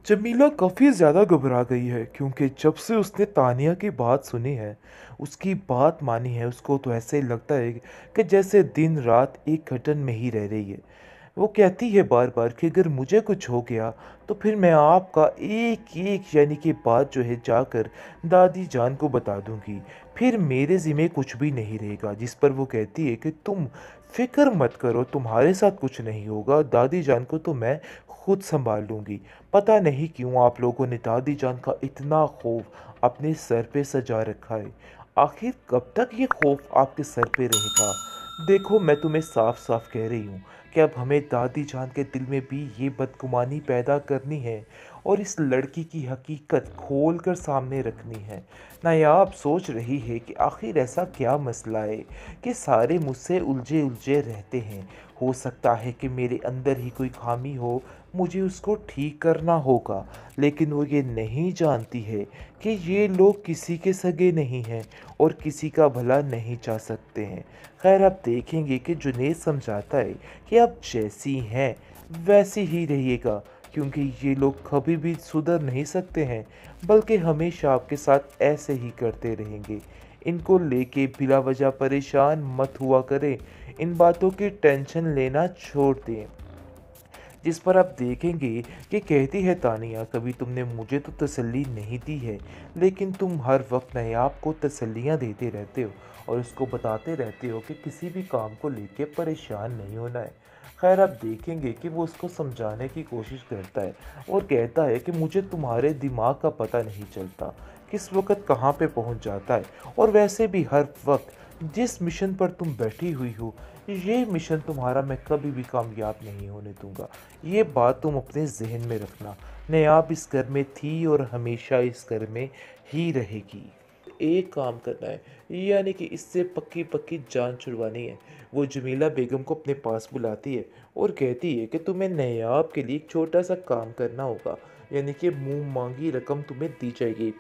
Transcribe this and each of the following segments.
जमीला काफ़ी ज़्यादा घबरा गई है क्योंकि जब से उसने तानिया की बात सुनी है, उसकी बात मानी है, उसको तो ऐसे लगता है कि जैसे दिन रात एक घटन में ही रह रही है। वो कहती है बार बार कि अगर मुझे कुछ हो गया तो फिर मैं आपका एक एक यानी कि बात जो है जाकर दादी जान को बता दूंगी। फिर मेरे ज़िम्मे कुछ भी नहीं रहेगा। जिस पर वो कहती है कि तुम फिक्र मत करो, तुम्हारे साथ कुछ नहीं होगा, दादी जान को तो मैं खुद संभाल लूंगी। पता नहीं क्यों आप लोगों ने दादी जान का इतना खौफ अपने सर पे सजा रखा है। आखिर कब तक ये खौफ आपके सर पे रहेगा? देखो, मैं तुम्हें साफ साफ कह रही हूँ कि अब हमें दादी जान के दिल में भी ये बदगुमानी पैदा करनी है और इस लड़की की हकीकत खोल कर सामने रखनी है। नायाब सोच रही है कि आखिर ऐसा क्या मसला है कि सारे मुझसे उलझे उलझे रहते हैं। हो सकता है कि मेरे अंदर ही कोई खामी हो, मुझे उसको ठीक करना होगा। लेकिन वो ये नहीं जानती है कि ये लोग किसी के सगे नहीं हैं और किसी का भला नहीं चाह सकते हैं। खैर, अब देखेंगे कि जुनेद समझाता है कि आप जैसी हैं वैसी ही रहिएगा, क्योंकि ये लोग कभी भी सुधर नहीं सकते हैं, बल्कि हमेशा आपके साथ ऐसे ही करते रहेंगे। इनको लेके बिला वजह परेशान मत हुआ करें, इन बातों की टेंशन लेना छोड़ दें। जिस पर आप देखेंगे कि कहती है तानिया, कभी तुमने मुझे तो तसल्ली नहीं दी है, लेकिन तुम हर वक्त नायाब को तसल्लियाँ देते रहते हो और उसको बताते रहते हो कि किसी भी काम को लेके परेशान नहीं होना है। खैर, आप देखेंगे कि वो उसको समझाने की कोशिश करता है और कहता है कि मुझे तुम्हारे दिमाग का पता नहीं चलता, किस वक्त कहाँ पे पहुँच जाता है। और वैसे भी हर वक्त जिस मिशन पर तुम बैठी हुई हो, ये मिशन तुम्हारा मैं कभी भी कामयाब नहीं होने दूंगा। ये बात तुम अपने जहन में रखना। नयाब इस घर में थी और हमेशा इस घर में ही रहेगी। एक काम करना है, यानी कि इससे पक्की पक्की जान छुड़वानी है। वो जमीला बेगम को अपने पास बुलाती है और कहती है कि तुम्हें नयाब के लिए एक छोटा सा काम करना होगा, यानी कि मुंह मांगी रकम तुम्हें दी जाएगी।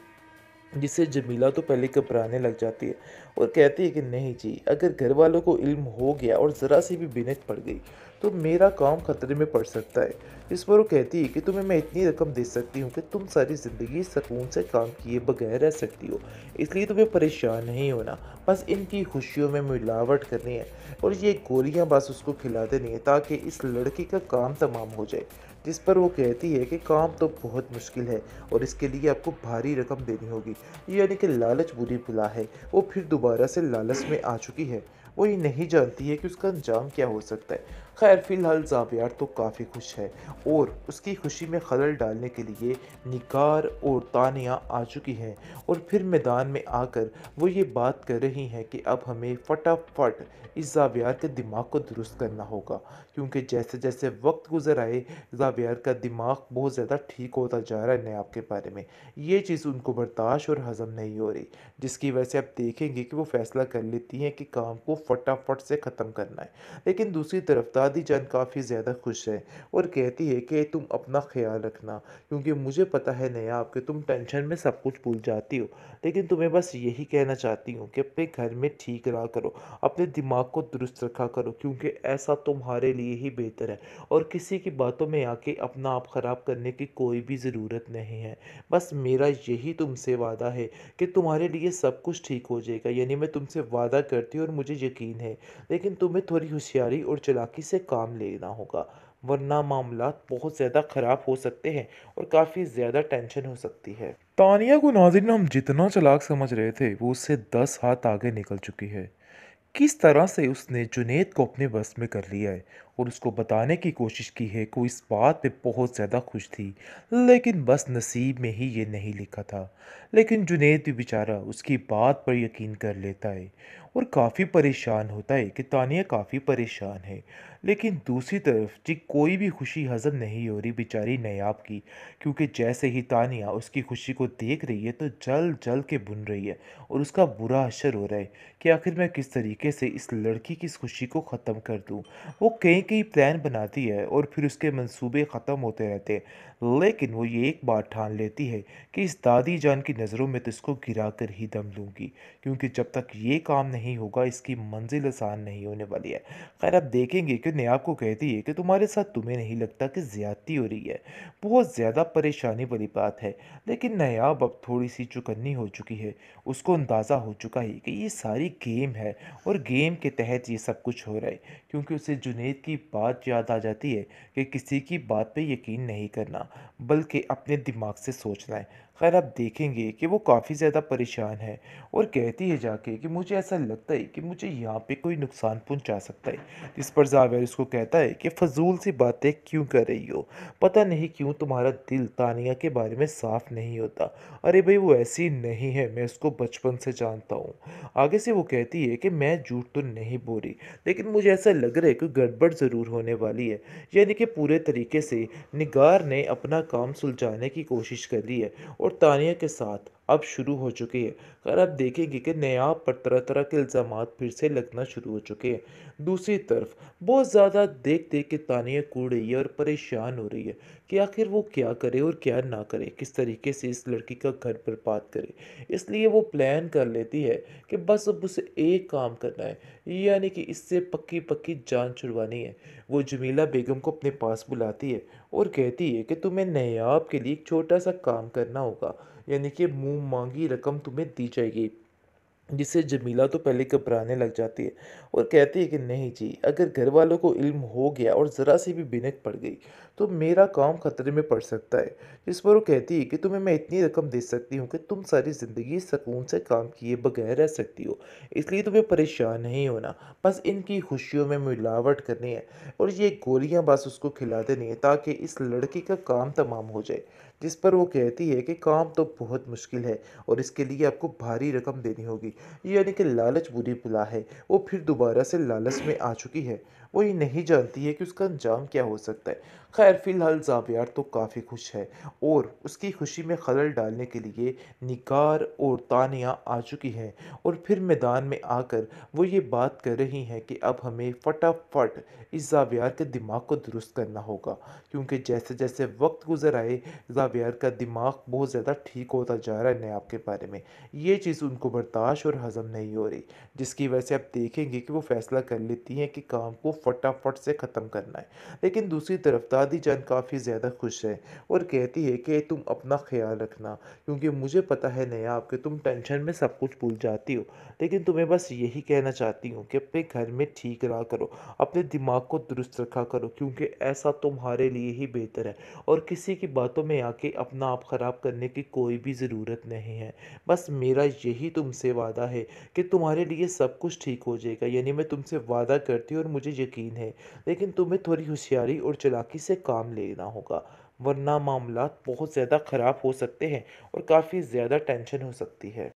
जिससे जमीला तो पहले घबराने लग जाती है और कहती है कि नहीं जी, अगर घर वालों को इल्म हो गया और ज़रा सी भी बिनत पड़ गई तो मेरा काम खतरे में पड़ सकता है। इस पर वो कहती है कि तुम्हें मैं इतनी रकम दे सकती हूँ कि तुम सारी ज़िंदगी सुकून से काम किए बगैर रह सकती हो, इसलिए तुम्हें परेशान नहीं होना। बस इनकी खुशियों में मिलावट करनी है और ये गोलियाँ बस उसको खिला देनी है ताकि इस लड़की का काम तमाम हो जाए। जिस पर वो कहती है कि काम तो बहुत मुश्किल है और इसके लिए आपको भारी रकम देनी होगी। यानी कि लालच बुरी बला है। वो फिर दोबारा से लालच में आ चुकी है। वो ये नहीं जानती है कि उसका अंजाम क्या हो सकता है। खैर, फिलहाल ज़ाबियार तो काफ़ी खुश है और उसकी खुशी में खलल डालने के लिए निगार और तानिया आ चुकी हैं और फिर मैदान में आकर वो ये बात कर रही हैं कि अब हमें फटाफट इस ज़ाबियार के दिमाग को दुरुस्त करना होगा, क्योंकि जैसे जैसे वक्त गुजर आए ज़ाबियार का दिमाग बहुत ज़्यादा ठीक होता जा रहा है नयाब के बारे में। ये चीज़ उनको बर्दाश्त और हज़म नहीं हो रही, जिसकी वजह से आप देखेंगे कि वो फैसला कर लेती हैं कि काम को फटाफट से ख़त्म करना है। लेकिन दूसरी तरफ दादी जान काफ़ी ज़्यादा खुश है और कहती है कि तुम अपना ख्याल रखना, क्योंकि मुझे पता है नया आपके तुम टेंशन में सब कुछ भूल जाती हो, लेकिन तुम्हें बस यही कहना चाहती हूँ कि अपने घर में ठीक रहा करो, अपने दिमाग को दुरुस्त रखा करो, क्योंकि ऐसा तुम्हारे लिए ही बेहतर है और किसी की बातों में आके अपना आप ख़राब करने की कोई भी ज़रूरत नहीं है। बस मेरा यही तुमसे वादा है कि तुम्हारे लिए सब कुछ ठीक हो जाएगा, यानी मैं तुमसे वादा करती हूँ और मुझे यकीन है, लेकिन तुम्हें थोड़ी होशियारी और चालाकी से काम लेना होगा, वरना मामलात बहुत ज़्यादा ख़राब हो सकते हैं और काफ़ी ज़्यादा टेंशन हो सकती है। तानिया को नाज़रीन हम जितना चालाक समझ रहे थे वो उससे 10 हाथ आगे निकल चुकी है। किस तरह से उसने जुनैद को अपने बस में कर लिया है और उसको बताने की कोशिश की है कि वो इस बात पे बहुत ज़्यादा खुश थी, लेकिन बस नसीब में ही ये नहीं लिखा था। लेकिन जुनैद भी बेचारा उसकी बात पर यकीन कर लेता है और काफ़ी परेशान होता है कि तानिया काफ़ी परेशान है। लेकिन दूसरी तरफ जी कोई भी खुशी हजम नहीं हो रही बेचारी नयाब की, क्योंकि जैसे ही तानिया उसकी खुशी को देख रही है तो जल जल के बुन रही है और उसका बुरा असर हो रहा है कि आखिर मैं किस तरीके से इस लड़की की इस खुशी को ख़त्म कर दूं। वो कई कई प्लान बनाती है और फिर उसके मंसूबे ख़त्म होते रहते हैं, लेकिन वो ये एक बात ठान लेती है कि इस दादी जान की नज़रों में तो इसको गिरा कर ही दम लूँगी, क्योंकि जब तक ये काम नहीं होगा, इसकी मंजिल आसान नहीं होने वाली है। खैर आप देखेंगे कि नयाब को कहती है कि तुम्हारे साथ तुम्हें नहीं लगता कि ज़्यादती हो रही है। बहुत ज़्यादा परेशानी वाली बात है। लेकिन नायाब अब थोड़ी-सी चौकन्नी हो चुकी है। उसको अंदाज़ा हो चुका है कि ये सारी गेम है और गेम के तहत ये सब कुछ हो रहा है। क्योंकि उसे जुनैद की बात याद आ जाती है कि किसी की बात पे यकीन नहीं करना, बल्कि अपने दिमाग से सोचना है। खैर आप देखेंगे कि वो काफ़ी ज़्यादा परेशान है और कहती है जाके कि मुझे ऐसा लगता है कि मुझे यहाँ पे कोई नुकसान पहुँचा सकता है। जिस पर ज़ावेर उसको कहता है कि फ़ज़ूल सी बातें क्यों कर रही हो? पता नहीं क्यों तुम्हारा दिल तानिया के बारे में साफ़ नहीं होता। अरे भई वो ऐसी नहीं है, मैं उसको बचपन से जानता हूँ। आगे से वो कहती है कि मैं झूठ तो नहीं बोल रही, लेकिन मुझे ऐसा लग रहा है कि गड़बड़ ज़रूर होने वाली है। यानी कि पूरे तरीके से निगार ने अपना काम सुलझाने की कोशिश कर ली है और तानिया के साथ अब शुरू हो चुकी है। और आप देखेंगे कि नयाब पर तरह-तरह के इल्ज़ामात फिर से लगना शुरू हो चुके हैं। दूसरी तरफ बहुत ज़्यादा देख-देख के तानिया कूद रही है और परेशान हो रही है कि आखिर वो क्या करे और क्या ना करे, किस तरीके से इस लड़की का घर बर्बाद करे। इसलिए वो प्लान कर लेती है कि बस अब उसे एक काम करना है, यानी कि इससे पक्की-पक्की जान छुड़वानी है। वो जमीला बेगम को अपने पास बुलाती है और कहती है कि तुम्हें नायाब के लिए एक छोटा-सा काम करना होगा, यानी कि मुँह मांगी रकम तुम्हें दी जाएगी। जिससे जमीला तो पहले घबराने लग जाती है और कहती है कि नहीं जी, अगर घर वालों को इल्म हो गया और ज़रा सी भी बिनक पड़ गई तो मेरा काम खतरे में पड़ सकता है। जिस पर वो कहती है कि तुम्हें मैं इतनी रकम दे सकती हूँ कि तुम सारी ज़िंदगी सुकून से काम किए बगैर रह सकती हो, इसलिए तुम्हें परेशान नहीं होना, बस इनकी खुशियों में मिलावट करनी है और ये गोलियां बस उसको खिला देनी है ताकि इस लड़की का काम तमाम हो जाए। जिस पर वो कहती है कि काम तो बहुत मुश्किल है और इसके लिए आपको भारी रकम देनी होगी। यानी कि लालच बुरी बला है। वो फिर दोबारा से लालच में आ चुकी है। वो ये नहीं जानती है कि उसका अंजाम क्या हो सकता है। खैर फ़िलहाल ज़ावियार तो काफ़ी खुश है और उसकी खुशी में खलल डालने के लिए निगार और तानिया आ चुकी हैं और फिर मैदान में आकर वो ये बात कर रही हैं कि अब हमें फटाफट इस ज़ावियार के दिमाग को दुरुस्त करना होगा। क्योंकि जैसे-जैसे वक़्त गुज़र आए, ज़ावियार का दिमाग बहुत ज़्यादा ठीक होता जा रहा है नयाब के बारे में। ये चीज़ उनको बर्दाश्त और हज़म नहीं हो रही, जिसकी वजह से आप देखेंगे कि वो फ़ैसला कर लेती हैं कि काम को फटाफट से ख़त्म करना है। लेकिन दूसरी तरफ दादी जान काफ़ी ज़्यादा खुश है और कहती है कि तुम अपना ख़्याल रखना, क्योंकि मुझे पता है नयाब कि तुम टेंशन में सब कुछ भूल जाती हो। लेकिन तुम्हें बस यही कहना चाहती हूँ कि अपने घर में ठीक रहा करो, अपने दिमाग को दुरुस्त रखा करो, क्योंकि ऐसा तुम्हारे लिए ही बेहतर है और किसी की बातों में आके अपना आप ख़राब करने की कोई भी ज़रूरत नहीं है। बस मेरा यही तुमसे वादा है कि तुम्हारे लिए सब कुछ ठीक हो जाएगा, यानी मैं तुमसे वादा करती हूँ और मुझे यकीन है। लेकिन तुम्हें थोड़ी होशियारी और चालाकी से काम लेना होगा, वरना मामलात बहुत ज़्यादा ख़राब हो सकते हैं और काफ़ी ज़्यादा टेंशन हो सकती है।